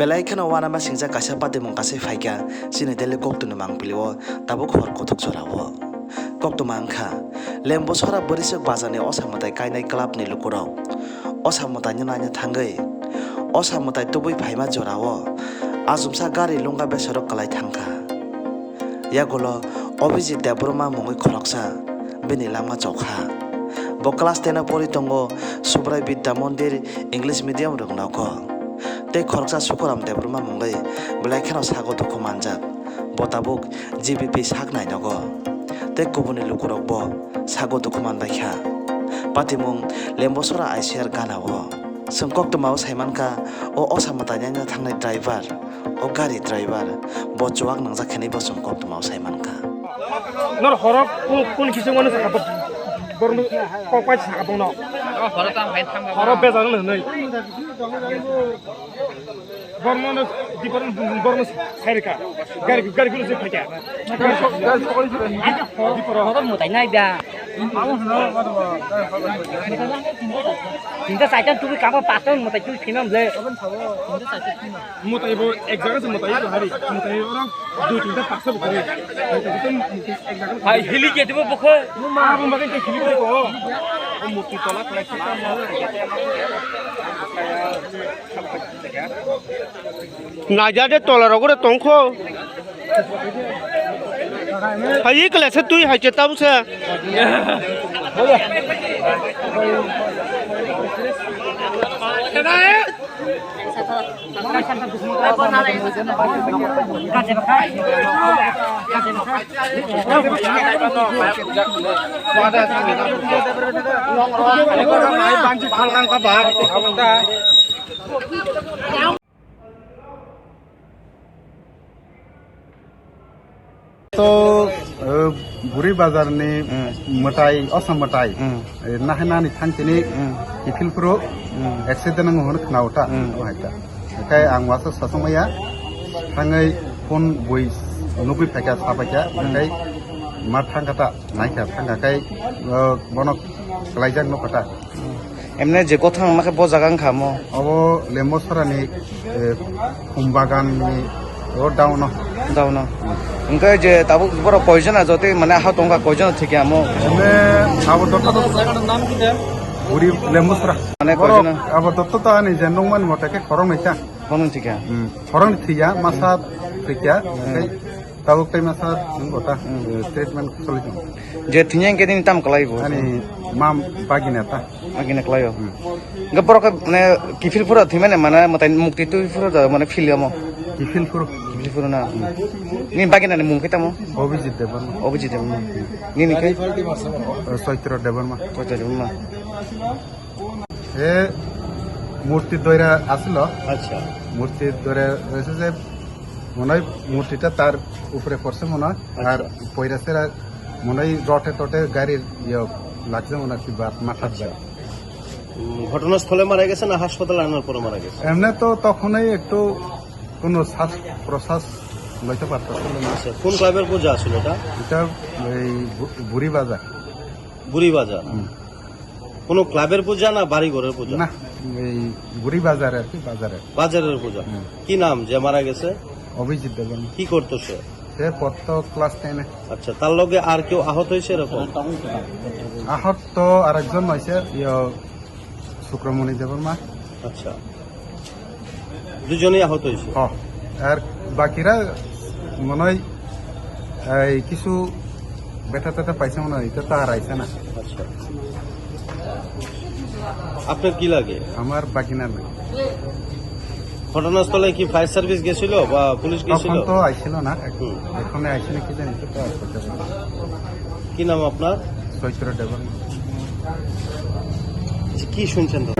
Belaikan wana masingja kasih pati mungkasih faika sini dele kok tu nemang piliwo tabu khor kotok corawo kok tu mangka lembo sora berisik bazane osa mutai kainai kelap ni lukurau osa mutanya nanya Thangwi osa mutai tubui phaima jorawo azumsa gari lunga besorok kalai thangka ya golo Abhijit Debbarma mungui khoroksa bini Langma Chokha bo class 10 pori tongo subrai bidya mondir English medium rong nako tei khoroksa sukoram Debbarma mungui belaikhano sago duku manjak bo tabuk GBP sak nai nago tei kubuni lukurok bo sago duku manbaikha patimung lembosora ICR ganawo sengkok tumau saimanka o osamotanya thangnai driver o gari driver bo chuak nangja khani bo sengkok tumau saimanka nor horok kun kisungone sakapot bornu kokpai sakapongno horok tam hain thang horok bezang nei bornu bornu sairika gari gulo se phaka gari sokoli diporo horok mutai nai da tinta saja tu kamu pasang mutai tu finam le mutai bo exact se mutai to hari mutai orang du tinta pasang bukare hai hili ke tu bukho ma bu makan ke hili ko o muti tola koleksi নাজাদে তলার ওপরে তংখ high ক্লাসে তুই হাইছে তাবছে तो बुरी बाजार ने मटाई असम मटाई नाहना नि थांचेनि किफिलफुरु accident होन खनावटा हायता काय आं वासा ससमया थाङै फन बयस नुबि फायका साबाया काय मा थांगाता नायका थांगाखाय बनक लाइजाक नकटा एमने जे गथां माखे बजागां खामो अबो लेमबसरानि खुमबागाननि ओ डाउन उनका जे ताबु बरो पॉइजन आ जते माने हा तंगा पॉइजन थिके आमो ने आबो दत्त नाम कि दे बुरी लेमबसरा माने पॉइजन आबो दत्त ता नि जे नंगमान मतेके खरं नैसा खरं थिके खरं थिया मासा थिया ताबु कै मासा गता ट्रीटमेंट चलि जे थियें के दिन ताम कलाइबो अनि माम बागिनाता कलायो गबरो का माने किफिलफुरा थिमेने माने मते मुक्ति तुफुरा माने फिलियमो किफिलफुर ना ni bagian ni mungkin tamu Abhijit Debbarma ni kai Soitra Debbarma e murti doira asilo acha murti doira রয়েছে যে মনে হয় মূর্তিটা তার উপরে পড়ছে মনে হয় আর পয়রাসের মনে হয় রটে টটে গাড়ির ইয়ে লাগছে মনে হয় কি মাথার যায় ঘটনাস্থলে মারা গেছে না হাসপাতালে আনার পরে মারা গেছে এমনি তো তখনই একটু কোনো শ্বাস প্রশ্বাস লইতে পারতেছিল না কোন ক্লাবের পূজা আসলে এটা এই বুড়ি বাজার কোন ক্লাবের পূজা না বাড়ি ঘরের পূজা না এই বুড়ি বাজার আর কি বাজারের পূজা কি নাম যে মারা গেছে অভিজিৎ দেবন কি করতো সে পড়তো ক্লাস 10 আচ্ছা তার লগে আর কেউ আহত হয়েছে এরকম আহত তো আরেকজন হয়েছে শুক্রমণি দেবর্মা আচ্ছা দুজনেই আহত হয়েছে আর বাকিরা মনে হয় কিছু ব্যথা ট্যাথা পাইছে মনে হয় এটা তো আর আইছে না আচ্ছা আপনার কি লাগে আমার বাকিনা নাই ঘটনাস্থলে কি ফায়ার সার্ভিস গেছিল বা পুলিশ গেছিল তো আইছিল না এখন আইছে না কি জানি তো কি নাম আপনার চৈত্র দেবন কি শুনছেন তো